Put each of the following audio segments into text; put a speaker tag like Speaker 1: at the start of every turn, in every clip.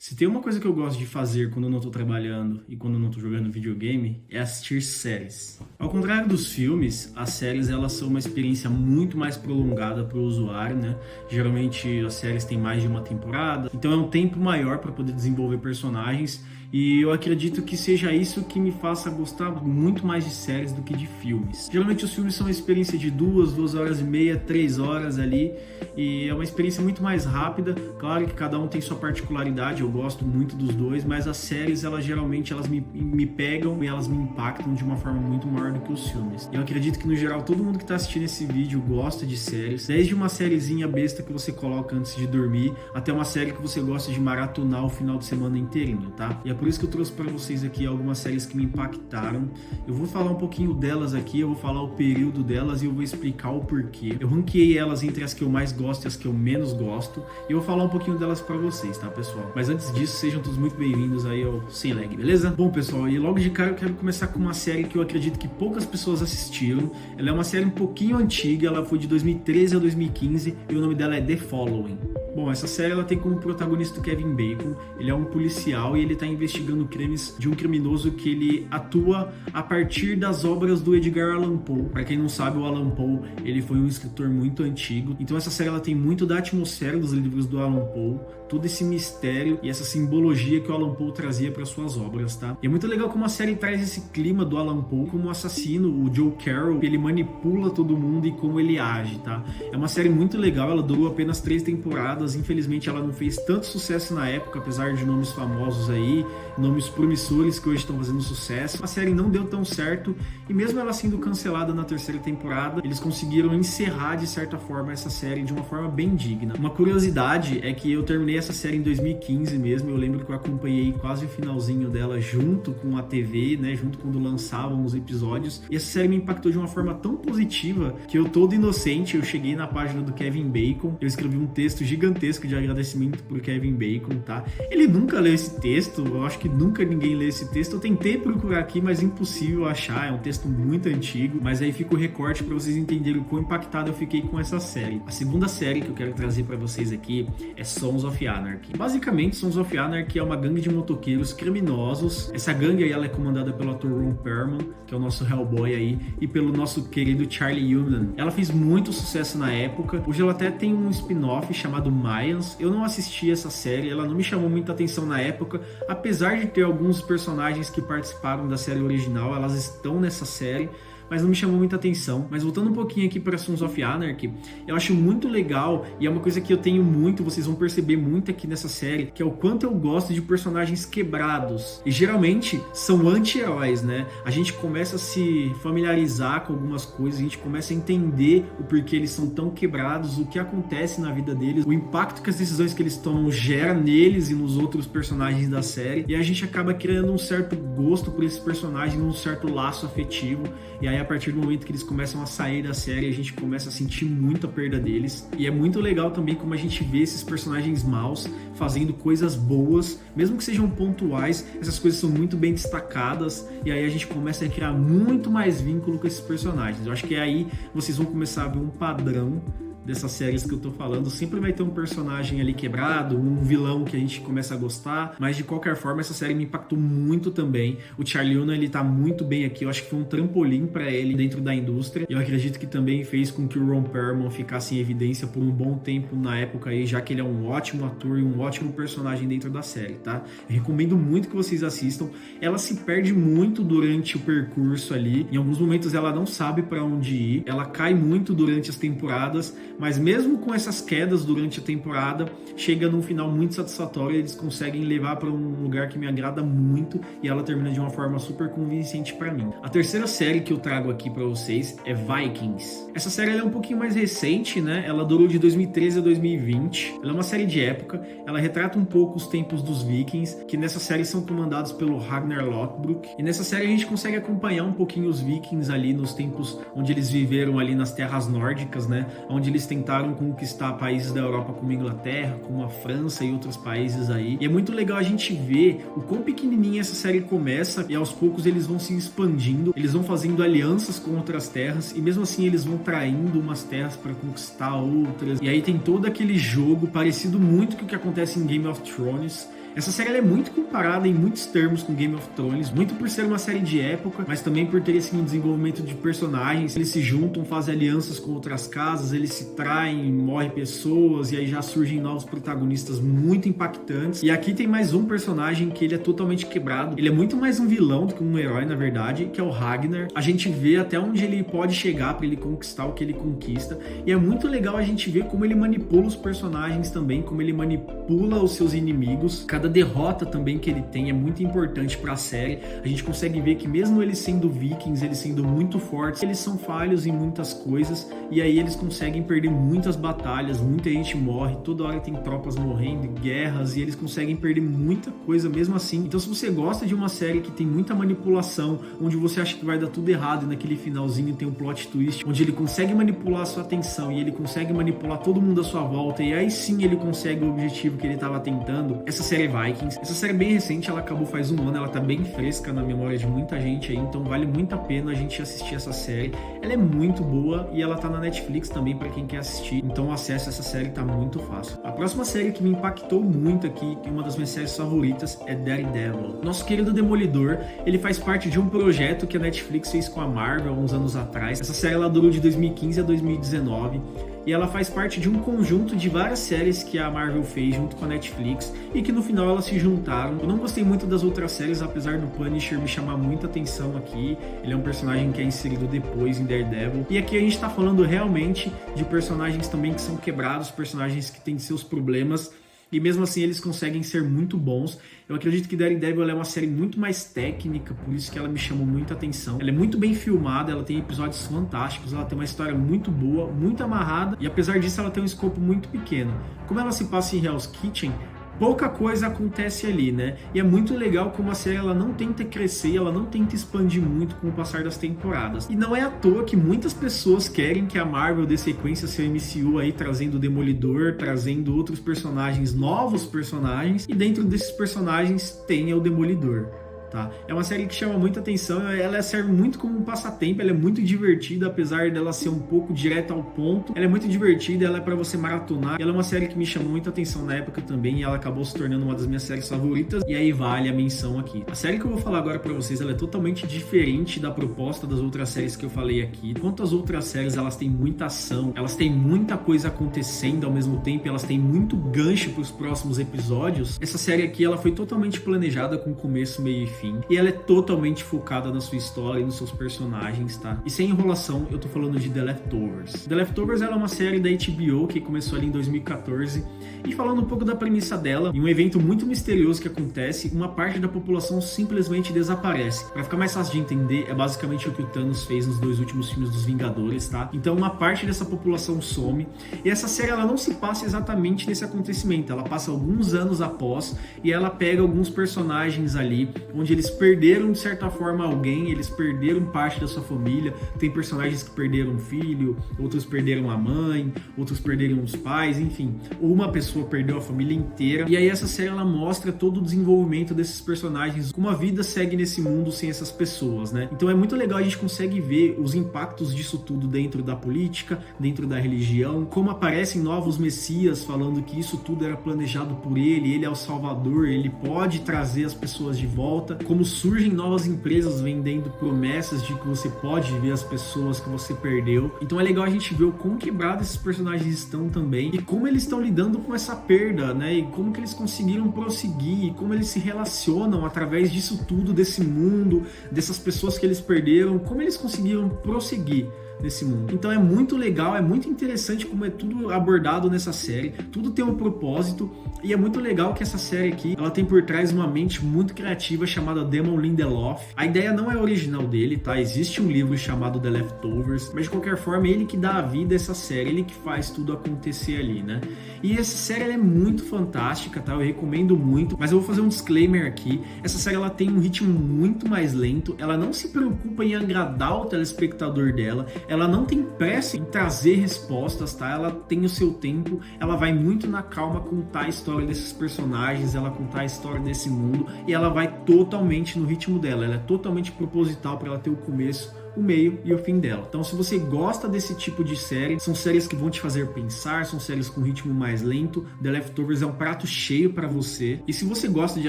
Speaker 1: Se tem uma coisa que eu gosto de fazer quando eu não tô trabalhando e quando eu não tô jogando videogame, é assistir séries. Ao contrário dos filmes, as séries elas são uma experiência muito mais prolongada para o usuário, né? Geralmente as séries têm mais de uma temporada, então é um tempo maior para poder desenvolver personagens. E eu acredito que seja isso que me faça gostar muito mais de séries do que de filmes. Geralmente os filmes são uma experiência de 2 horas e meia, 3 horas ali, e é uma experiência muito mais rápida. Claro que cada um tem sua particularidade, eu gosto muito dos dois, mas as séries, elas geralmente me pegam e elas me impactam de uma forma muito maior do que os filmes. Eu acredito que no geral todo mundo que está assistindo esse vídeo gosta de séries, desde uma sériezinha besta que você coloca antes de dormir, até uma série que você gosta de maratonar o final de semana inteirinho, tá? E é por isso que eu trouxe para vocês aqui algumas séries que me impactaram. Eu vou falar um pouquinho delas aqui, eu vou falar o período delas e eu vou explicar o porquê. Eu ranqueei elas entre as que eu mais gosto e as que eu menos gosto, e eu vou falar um pouquinho delas para vocês, tá, pessoal? Mas antes disso, sejam todos muito bem-vindos aí ao Sem Lag, beleza? Bom, pessoal, e logo de cara eu quero começar com uma série que eu acredito que poucas pessoas assistiram. Ela é uma série um pouquinho antiga, ela foi de 2013 a 2015 e o nome dela é The Following. Bom, essa série ela tem como protagonista o Kevin Bacon. Ele é um policial e ele está investigando crimes de um criminoso que ele atua a partir das obras do Edgar Allan Poe. Para quem não sabe, o Allan Poe ele foi um escritor muito antigo. Então essa série ela tem muito da atmosfera dos livros do Allan Poe, todo esse mistério e essa simbologia que o Allan Poe trazia para suas obras, tá? E é muito legal como a série traz esse clima do Allan Poe como assassino, o Joe Carroll, ele manipula todo mundo e como ele age, tá? É uma série muito legal, ela durou apenas 3 temporadas. Infelizmente ela não fez tanto sucesso na época, apesar de nomes famosos aí, nomes promissores que hoje estão fazendo sucesso. A série não deu tão certo e mesmo ela sendo cancelada na 3ª temporada, eles conseguiram encerrar de certa forma essa série de uma forma bem digna. Uma curiosidade é que eu terminei essa série em 2015 mesmo, eu lembro que eu acompanhei quase o finalzinho dela junto com a TV, né, junto quando lançavam os episódios, e essa série me impactou de uma forma tão positiva que eu todo inocente, eu cheguei na página do Kevin Bacon, eu escrevi um texto gigantesco de agradecimento por Kevin Bacon, tá? Ele nunca leu esse texto, eu acho que nunca ninguém leu esse texto. Eu tentei procurar aqui, mas impossível achar, é um texto muito antigo, mas aí fica o recorte para vocês entenderem o quão impactado eu fiquei com essa série. A segunda série que eu quero trazer para vocês aqui é Sons of Anarchy. Basicamente, Sons of Anarchy é uma gangue de motoqueiros criminosos. Essa gangue aí ela é comandada pelo ator Ron Perlman, que é o nosso Hellboy aí, e pelo nosso querido Charlie Hunnam. Ela fez muito sucesso na época, hoje ela até tem um spin-off chamado Mayans. Eu não assisti essa série, ela não me chamou muita atenção na época, apesar de ter alguns personagens que participaram da série original, elas estão nessa série, mas não me chamou muita atenção. Mas voltando um pouquinho aqui para Sons of Anarchy, eu acho muito legal e é uma coisa que eu tenho muito, vocês vão perceber muito aqui nessa série, que é o quanto eu gosto de personagens quebrados. E geralmente são anti-heróis, né? A gente começa a se familiarizar com algumas coisas, a gente começa a entender o porquê eles são tão quebrados, o que acontece na vida deles, o impacto que as decisões que eles tomam gera neles e nos outros personagens da série. E a gente acaba criando um certo gosto por esses personagens, um certo laço afetivo. E aí a partir do momento que eles começam a sair da série, a gente começa a sentir muito a perda deles. E é muito legal também como a gente vê esses personagens maus fazendo coisas boas, mesmo que sejam pontuais, essas coisas são muito bem destacadas, e aí a gente começa a criar muito mais vínculo com esses personagens. Eu acho que aí vocês vão começar a ver um padrão dessas séries que eu tô falando. Sempre vai ter um personagem ali quebrado, um vilão que a gente começa a gostar, mas de qualquer forma essa série me impactou muito também. O Charlie Hunnam, ele tá muito bem aqui, eu acho que foi um trampolim para ele dentro da indústria, e eu acredito que também fez com que o Ron Perlman ficasse em evidência por um bom tempo na época aí, já que ele é um ótimo ator e um ótimo personagem dentro da série, tá? Eu recomendo muito que vocês assistam. Ela se perde muito durante o percurso ali, em alguns momentos ela não sabe para onde ir, ela cai muito durante as temporadas, mas mesmo com essas quedas durante a temporada, chega num final muito satisfatório, eles conseguem levar para um lugar que me agrada muito e ela termina de uma forma super convincente para mim. A terceira série que eu trago aqui para vocês é Vikings. Essa série ela é um pouquinho mais recente, né? Ela durou de 2013 a 2020. Ela é uma série de época, ela retrata um pouco os tempos dos vikings, que nessa série são comandados pelo Ragnar Lothbrok. E nessa série a gente consegue acompanhar um pouquinho os vikings ali nos tempos onde eles viveram ali nas terras nórdicas, né? Onde eles tentaram conquistar países da Europa como a Inglaterra, como a França e outros países aí. E é muito legal a gente ver o quão pequenininha essa série começa e aos poucos eles vão se expandindo, eles vão fazendo alianças com outras terras e mesmo assim eles vão traindo umas terras para conquistar outras. E aí tem todo aquele jogo parecido muito com o que acontece em Game of Thrones. Essa série ela é muito comparada em muitos termos com Game of Thrones, muito por ser uma série de época, mas também por ter esse desenvolvimento de personagens. Eles se juntam, fazem alianças com outras casas, eles se traem, morrem pessoas e aí já surgem novos protagonistas muito impactantes. E aqui tem mais um personagem que ele é totalmente quebrado. Ele é muito mais um vilão do que um herói, na verdade, que é o Ragnar. A gente vê até onde ele pode chegar para ele conquistar o que ele conquista. E é muito legal a gente ver como ele manipula os personagens também, como ele manipula os seus inimigos. Cada derrota também que ele tem é muito importante para a série. A gente consegue ver que mesmo eles sendo vikings, eles sendo muito fortes, eles são falhos em muitas coisas e aí eles conseguem perder muitas batalhas, muita gente morre, toda hora tem tropas morrendo, guerras, e eles conseguem perder muita coisa mesmo assim. Então se você gosta de uma série que tem muita manipulação, onde você acha que vai dar tudo errado e naquele finalzinho tem um plot twist, onde ele consegue manipular a sua atenção e ele consegue manipular todo mundo à sua volta e aí sim ele consegue o objetivo que ele estava tentando, essa série é Vikings. Essa série é bem recente, ela acabou faz um ano, ela tá bem fresca na memória de muita gente aí, então vale muito a pena a gente assistir essa série. Ela é muito boa e ela tá na Netflix também para quem quer assistir, então o acesso a essa série tá muito fácil. A próxima série que me impactou muito aqui, que é uma das minhas séries favoritas, é Daredevil. Nosso querido Demolidor, ele faz parte de um projeto que a Netflix fez com a Marvel há uns anos atrás. Essa série ela durou de 2015 a 2019 e ela faz parte de um conjunto de várias séries que a Marvel fez junto com a Netflix e que no final elas se juntaram. Eu não gostei muito das outras séries, apesar do Punisher me chamar muita atenção aqui. Ele é um personagem que é inserido depois em Daredevil. E aqui a gente tá falando realmente de personagens também que são quebrados, personagens que têm seus problemas. E mesmo assim eles conseguem ser muito bons. Eu acredito que Daredevil é uma série muito mais técnica, por isso que ela me chamou muita atenção. Ela é muito bem filmada, ela tem episódios fantásticos, ela tem uma história muito boa, muito amarrada, e apesar disso ela tem um escopo muito pequeno. Como ela se passa em Hell's Kitchen, pouca coisa acontece ali, né? E é muito legal como a série ela não tenta crescer, ela não tenta expandir muito com o passar das temporadas. E não é à toa que muitas pessoas querem que a Marvel dê sequência ao seu MCU aí, trazendo o Demolidor, trazendo outros personagens, novos personagens, e dentro desses personagens tenha o Demolidor. Tá? É uma série que chama muita atenção, ela serve muito como um passatempo, ela é muito divertida, apesar dela ser um pouco direta ao ponto. Ela é muito divertida, ela é pra você maratonar. Ela é uma série que me chamou muita atenção na época também, e ela acabou se tornando uma das minhas séries favoritas, e aí vale a menção aqui. A série que eu vou falar agora pra vocês, ela é totalmente diferente da proposta das outras séries que eu falei aqui. Enquanto as outras séries, elas têm muita ação, elas têm muita coisa acontecendo ao mesmo tempo, elas têm muito gancho pros próximos episódios, essa série aqui, ela foi totalmente planejada com começo, meio e fim. E ela é totalmente focada na sua história e nos seus personagens, tá? E sem enrolação, eu tô falando de The Leftovers. The Leftovers ela é uma série da HBO que começou ali em 2014. E falando um pouco da premissa dela, em um evento muito misterioso que acontece, uma parte da população simplesmente desaparece. Pra ficar mais fácil de entender, é basicamente o que o Thanos fez nos 2 últimos filmes dos Vingadores, tá? Então uma parte dessa população some. E essa série ela não se passa exatamente nesse acontecimento. Ela passa alguns anos após e ela pega alguns personagens ali, onde eles perderam de certa forma alguém, eles perderam parte da sua família. Tem personagens que perderam um filho, outros perderam a mãe, outros perderam os pais, enfim. Uma pessoa perdeu a família inteira. E aí essa série ela mostra todo o desenvolvimento desses personagens, como a vida segue nesse mundo sem essas pessoas, né? Então é muito legal, a gente consegue ver os impactos disso tudo dentro da política, dentro da religião, como aparecem novos messias falando que isso tudo era planejado por ele é o salvador, ele pode trazer as pessoas de volta, como surgem novas empresas vendendo promessas de que você pode ver as pessoas que você perdeu. Então é legal a gente ver o quão quebrados esses personagens estão também e como eles estão lidando com essa perda, né? E como que eles conseguiram prosseguir, e como eles se relacionam através disso tudo, desse mundo, dessas pessoas que eles perderam, como eles conseguiram prosseguir nesse mundo. Então é muito legal, é muito interessante como é tudo abordado nessa série, tudo tem um propósito e é muito legal que essa série aqui, ela tem por trás uma mente muito criativa chamada Damon Lindelof. A ideia não é original dele, tá? Existe um livro chamado The Leftovers, mas de qualquer forma é ele que dá a vida a essa série, ele que faz tudo acontecer ali, né? E essa série ela é muito fantástica, tá? Eu recomendo muito, mas eu vou fazer um disclaimer aqui. Essa série ela tem um ritmo muito mais lento, ela não se preocupa em agradar o telespectador dela, ela não tem pressa em trazer respostas, tá? Ela tem o seu tempo, ela vai muito na calma contar a história desses personagens, ela contar a história desse mundo e ela vai totalmente no ritmo dela, ela é totalmente proposital para ela ter o começo, o meio e o fim dela. Então, se você gosta desse tipo de série, são séries que vão te fazer pensar, são séries com ritmo mais lento. The Leftovers é um prato cheio para você. E se você gosta de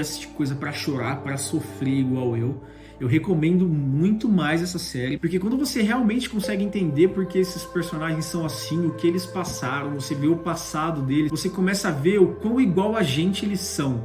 Speaker 1: assistir coisa para chorar, para sofrer igual eu recomendo muito mais essa série, porque quando você realmente consegue entender por que esses personagens são assim, o que eles passaram, você vê o passado deles, você começa a ver o quão igual a gente eles são.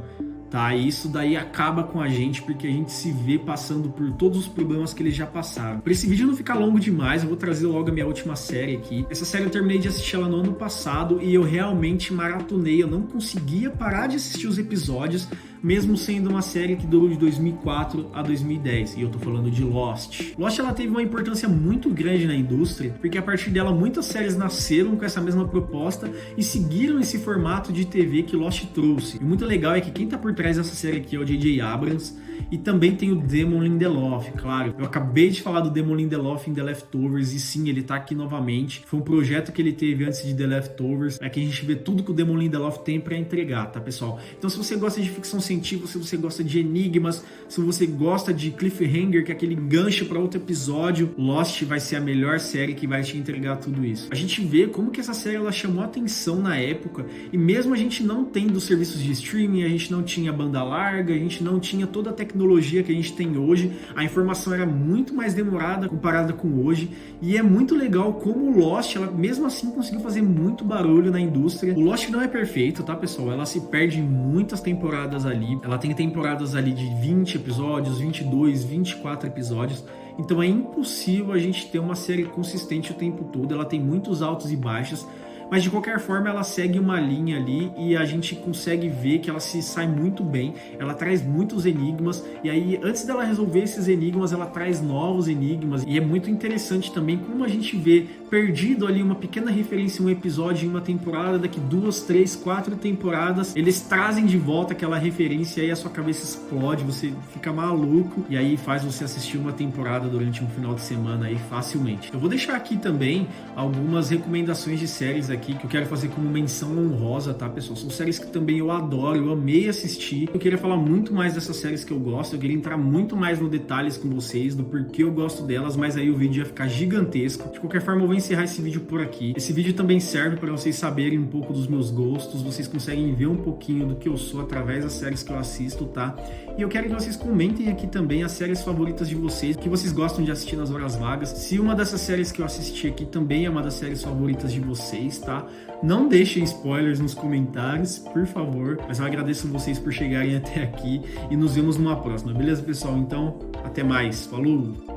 Speaker 1: Tá, e isso daí acaba com a gente, porque a gente se vê passando por todos os problemas que eles já passaram. Para esse vídeo não ficar longo demais, eu vou trazer logo a minha última série aqui. Essa série eu terminei de assistir ela no ano passado e eu realmente maratonei, eu não conseguia parar de assistir os episódios, mesmo sendo uma série que durou de 2004 a 2010, e eu tô falando de Lost. Lost, ela teve uma importância muito grande na indústria, porque a partir dela muitas séries nasceram com essa mesma proposta e seguiram esse formato de TV que Lost trouxe. E muito legal é que quem tá por trás dessa série aqui é o J.J. Abrams, e também tem o Damon Lindelof, claro. Eu acabei de falar do Damon Lindelof em The Leftovers, e sim, ele tá aqui novamente. Foi um projeto que ele teve antes de The Leftovers, é que a gente vê tudo que o Damon Lindelof tem pra entregar, tá, pessoal? Então, se você gosta de ficção científica, se você gosta de enigmas, se você gosta de cliffhanger, que é aquele gancho para outro episódio, Lost vai ser a melhor série que vai te entregar tudo isso. A gente vê como que essa série ela chamou atenção na época, e mesmo a gente não tendo serviços de streaming, a gente não tinha banda larga, a gente não tinha toda a tecnologia que a gente tem hoje, a informação era muito mais demorada comparada com hoje, e é muito legal como o Lost, ela mesmo assim conseguiu fazer muito barulho na indústria. O Lost não é perfeito, tá, pessoal? Ela se perde em muitas temporadas ali, ela tem temporadas ali de 20 episódios, 22, 24 episódios, então é impossível a gente ter uma série consistente o tempo todo, ela tem muitos altos e baixos, mas de qualquer forma ela segue uma linha ali e a gente consegue ver que ela se sai muito bem, ela traz muitos enigmas, e aí antes dela resolver esses enigmas, ela traz novos enigmas, e é muito interessante também como a gente vê perdido ali uma pequena referência em um episódio em uma temporada, daqui 2, 3, 4 temporadas, eles trazem de volta aquela referência e aí a sua cabeça explode, você fica maluco, e aí faz você assistir uma temporada durante um final de semana aí facilmente. Eu vou deixar aqui também algumas recomendações de séries aqui que eu quero fazer como menção honrosa, tá, pessoal? São séries que também eu adoro, eu amei assistir. Eu queria falar muito mais dessas séries que eu gosto, eu queria entrar muito mais no detalhes com vocês, do porquê eu gosto delas, mas aí o vídeo ia ficar gigantesco. De qualquer forma, eu vou encerrar esse vídeo por aqui. Esse vídeo também serve para vocês saberem um pouco dos meus gostos, vocês conseguem ver um pouquinho do que eu sou através das séries que eu assisto, tá? E eu quero que vocês comentem aqui também as séries favoritas de vocês, que vocês gostam de assistir nas horas vagas. Se uma dessas séries que eu assisti aqui também é uma das séries favoritas de vocês, tá? Não deixem spoilers nos comentários, por favor. Mas eu agradeço vocês por chegarem até aqui e nos vemos numa próxima, beleza, pessoal? Então, até mais. Falou!